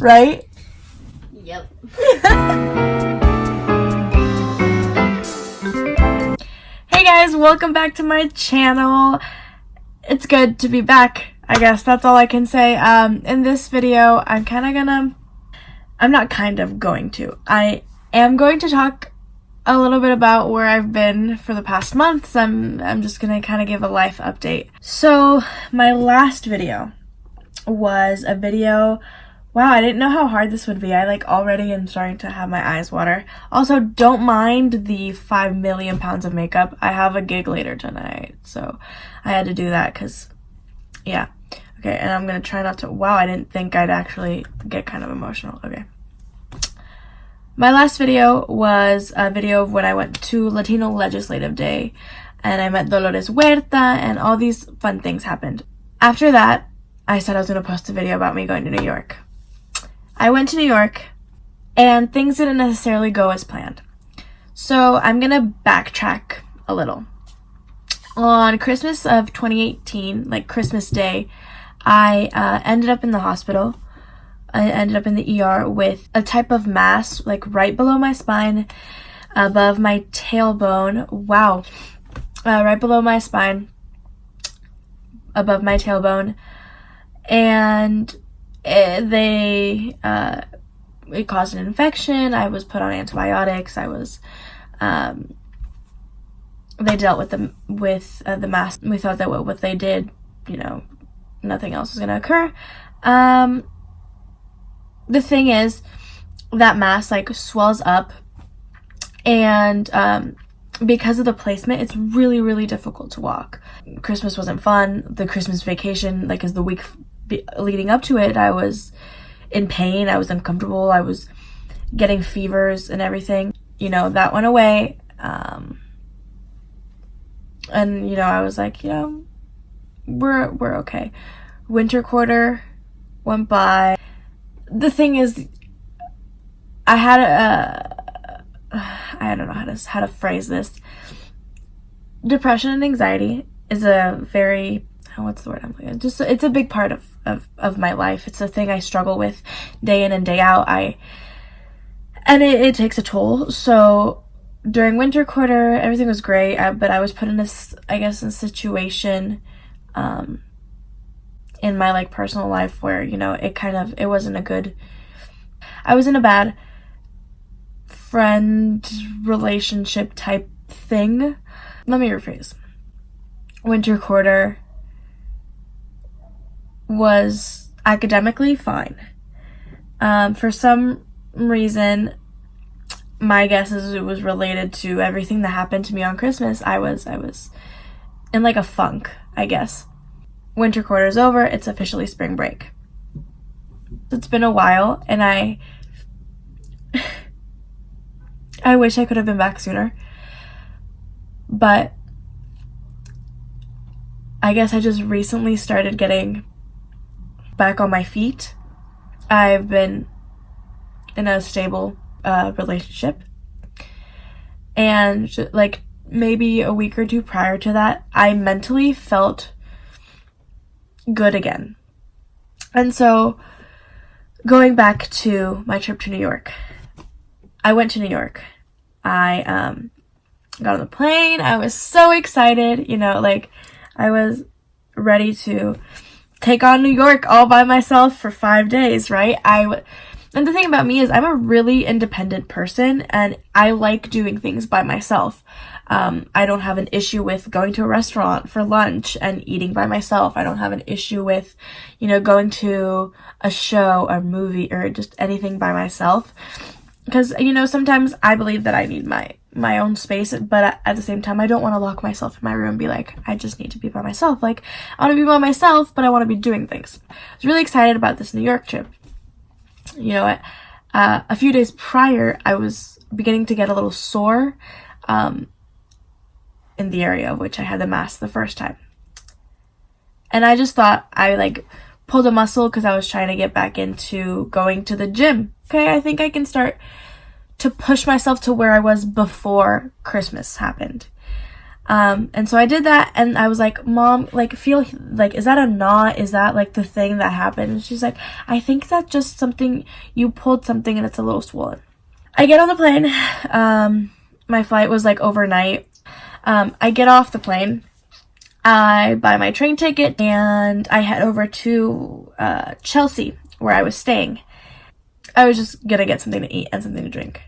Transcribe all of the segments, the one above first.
right? Yep. Hey guys, welcome back to my channel. It's good to be back, I guess. That's all I can say. In this video, I am going to talk a little bit about where I've been for the past months. I'm just gonna kind of give a life update. So my last video was a video. Wow, I didn't know how hard this would be. I already am starting to have my eyes water. Also, don't mind the 5 million pounds of makeup. I have a gig later tonight, so I had to do that because, yeah. Okay, and I'm gonna try not to. Wow, I didn't think I'd actually get kind of emotional. Okay. My last video was a video of when I went to Latino Legislative Day and I met Dolores Huerta and all these fun things happened. After that, I said I was going to post a video about me going to New York. I went to New York and things didn't necessarily go as planned. So I'm going to backtrack a little. On Christmas of 2018, Christmas Day, I ended up in the hospital. I ended up in the ER with a type of mass, right below my spine, above my tailbone. Wow. Right below my spine, above my tailbone. And it caused an infection. I was put on antibiotics. They dealt with the mass. We thought that what they did, nothing else was going to occur. The thing is, that mass swells up, and because of the placement, it's really, really difficult to walk. Christmas wasn't fun. The Christmas vacation, as the week leading up to it, I was in pain. I was uncomfortable. I was getting fevers and everything. That went away. And I was like, we're okay. Winter quarter went by. The thing is, I don't know how to phrase this. Depression and anxiety is a very, what's the word I'm looking at? It's a big part of my life. It's a thing I struggle with day in and day out. And it takes a toll. So during winter quarter, everything was great, but I was put in a situation, in my personal life where it wasn't a good. I was in a bad friend relationship type thing. Let me rephrase. Winter quarter was academically fine. For some reason, my guess is it was related to everything that happened to me on Christmas. I was in a funk, I guess. Winter quarter is over. It's officially spring break. It's been a while, and I wish I could have been back sooner. But I guess I just recently started getting back on my feet. I've been in a stable relationship. And maybe a week or two prior to that, I mentally felt good again. And so going back to my trip to New York, I went to New York. I got on the plane. I was so excited, I was ready to take on New York all by myself for 5 days, right? And the thing about me is I'm a really independent person, and I like doing things by myself. I don't have an issue with going to a restaurant for lunch and eating by myself. I don't have an issue with, going to a show or movie or just anything by myself. Because, sometimes I believe that I need my own space, but at the same time, I don't want to lock myself in my room and be like, I just need to be by myself. I want to be by myself, but I want to be doing things. I was really excited about this New York trip. A few days prior, I was beginning to get a little sore in the area of which I had the mass the first time. And I just thought I pulled a muscle because I was trying to get back into going to the gym. Okay, I think I can start to push myself to where I was before Christmas happened. And so I did that, and I was like, Mom, like, feel, like, is that a knot? Is that, like, the thing that happened? And she's like, I think that's just something, you pulled something and it's a little swollen. I get on the plane. My flight was, like, overnight. I get off the plane. I buy my train ticket, and I head over to Chelsea, where I was staying. I was just gonna get something to eat and something to drink.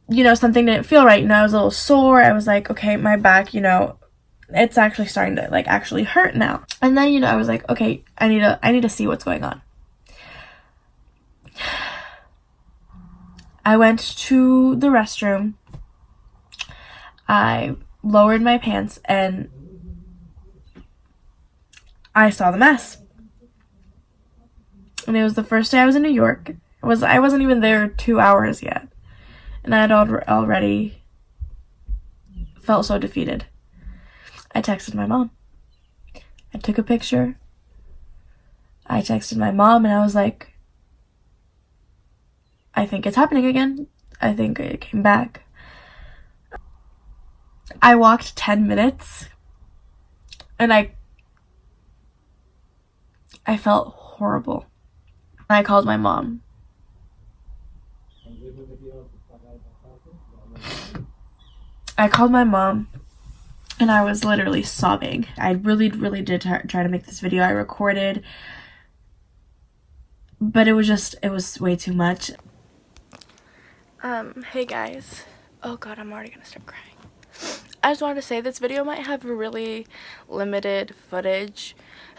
You know, something didn't feel right. You know, I was a little sore. I was like, okay, my back, you know, it's actually starting to, like, actually hurt now. And then, you know, I was like, okay, I need to see what's going on. I went to the restroom. I lowered my pants, and I saw the mess. And it was the first day I was in New York. I wasn't even there 2 hours yet. And I had already felt so defeated. I texted my mom. I took a picture. I texted my mom, and I was like, I think it's happening again. I think it came back. I walked 10 minutes, and I felt horrible. I called my mom. And I was literally sobbing. I really did try to make this video. I recorded, but it was way too much. Hey guys. Oh god, I'm already gonna start crying. I just wanted to say this video might have really limited footage.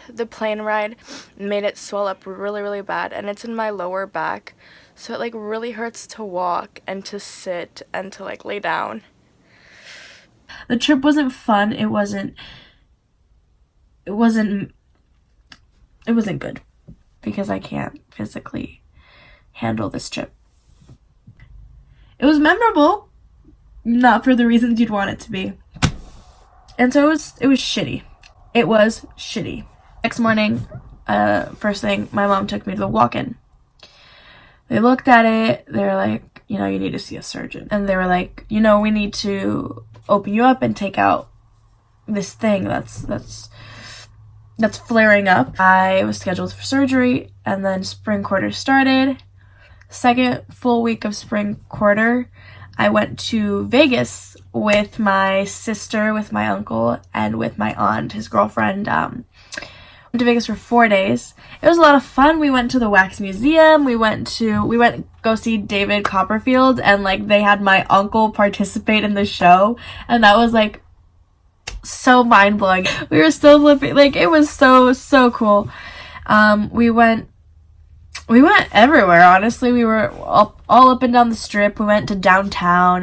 The plane ride made it swell up really bad, and it's in my lower back, so it like really hurts to walk and to sit and to like lay down. The trip wasn't fun. It wasn't good because I can't physically handle this trip. It was memorable, not for the reasons you'd want it to be. And so it was shitty. It was shitty. Next morning, first thing, my mom took me to the walk-in. They looked at it. They were like, you know, you need to see a surgeon. And they were like, you know, we need to open you up and take out this thing that's flaring up. I was scheduled for surgery, and then spring quarter started. Second full week of spring quarter, I went to Vegas with my sister, with my uncle, and with my aunt, his girlfriend. Went to Vegas for 4 days. It was a lot of fun. We went to the Wax Museum. We went go see David Copperfield, and like they had my uncle participate in the show, and that was like so mind blowing. We were still flipping, like it was so cool. We went everywhere, honestly. We were all up and down the strip. We went to downtown.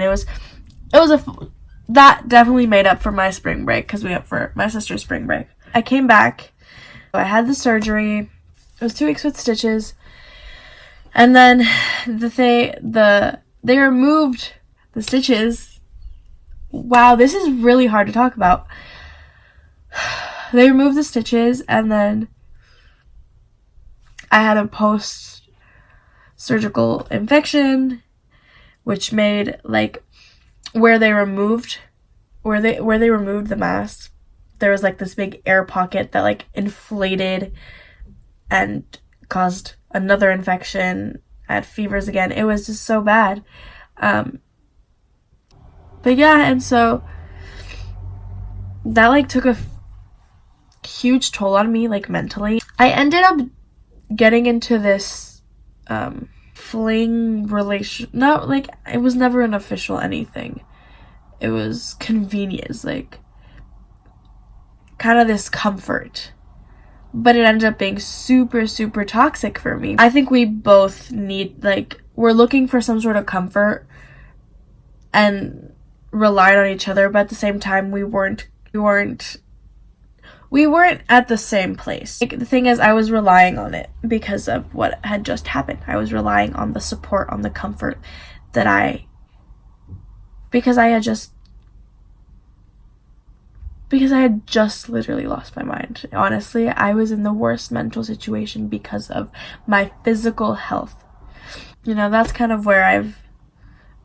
That definitely made up for my spring break, because we went for my sister's spring break. I came back. I had the surgery. It was 2 weeks with stitches. And then they removed the stitches. Wow, this is really hard to talk about. They removed the stitches, and then I had a post-surgical infection, which made like where they removed the mass, there was like this big air pocket that like inflated and caused another infection. I had fevers again. It was just so bad. But yeah, and so that like took a huge toll on me, like mentally. I ended up getting into this fling relation. Not like, it was never an official anything. It was convenience, like kind of this comfort. But it ended up being super toxic for me. I think we both need, like, we're looking for some sort of comfort and relied on each other, but at the same time we weren't at the same place. Like, the thing is, I was relying on it because of what had just happened. I was relying on the support, on the comfort because I had just literally lost my mind. Honestly, I was in the worst mental situation because of my physical health. You know, that's kind of where I've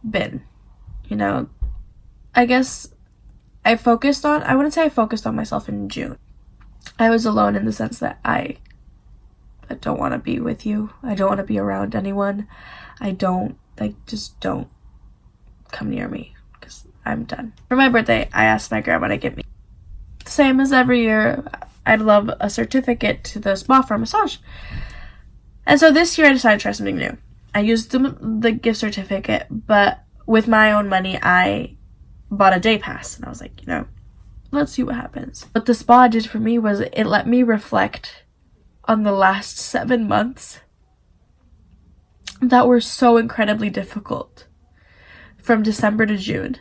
been. You know, I guess I wouldn't say I focused on myself in June. I was alone in the sense that I don't want to be with you. I don't want to be around anyone. I don't, just don't come near me because I'm done. For my birthday, I asked my grandma to get me, same as every year, I'd love a certificate to the spa for a massage. And so this year I decided to try something new. I used the gift certificate, but with my own money, I bought a day pass. And I was like, let's see what happens. What the spa did for me was it let me reflect on the last 7 months that were so incredibly difficult from December to June.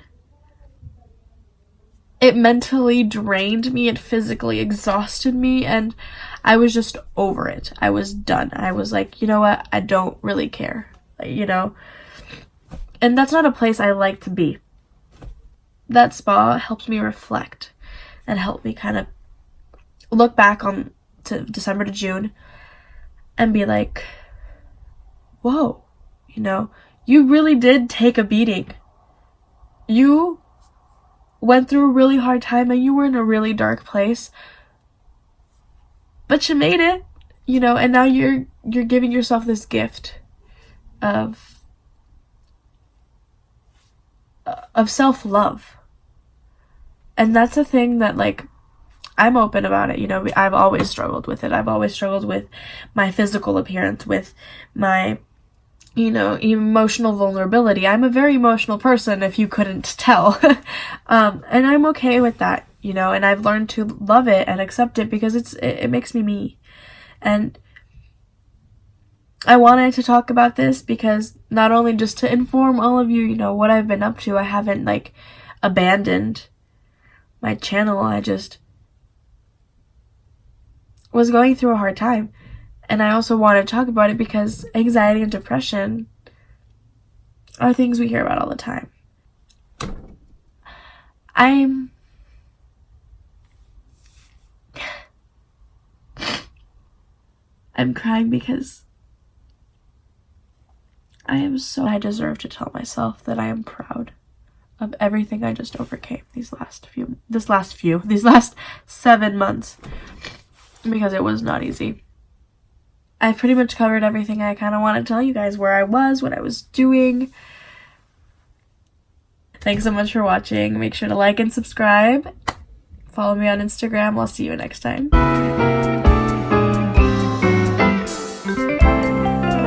It mentally drained me, it physically exhausted me, and I was just over it. I was done. I was like, you know what? I don't really care. And that's not a place I like to be. That spa helped me reflect and helped me kind of look back on to December to June and be like, whoa, you really did take a beating. You went through a really hard time and you were in a really dark place, but you made it, and now you're giving yourself this gift of self-love. And that's a thing that, I'm open about it. I've always struggled with it. I've always struggled with my physical appearance, with my emotional vulnerability. I'm a very emotional person, if you couldn't tell. And I'm okay with that, and I've learned to love it and accept it because it makes me me. And I wanted to talk about this because not only just to inform all of you, what I've been up to. I haven't abandoned my channel. I just was going through a hard time. And I also want to talk about it because anxiety and depression are things we hear about all the time. I'm crying because I deserve to tell myself that I am proud of everything I just overcame these last 7 months, because it was not easy. I pretty much covered everything I kind of want to tell you guys, where I was, what I was doing. Thanks so much for watching. Make sure to like and subscribe. Follow me on Instagram. I'll see you next time.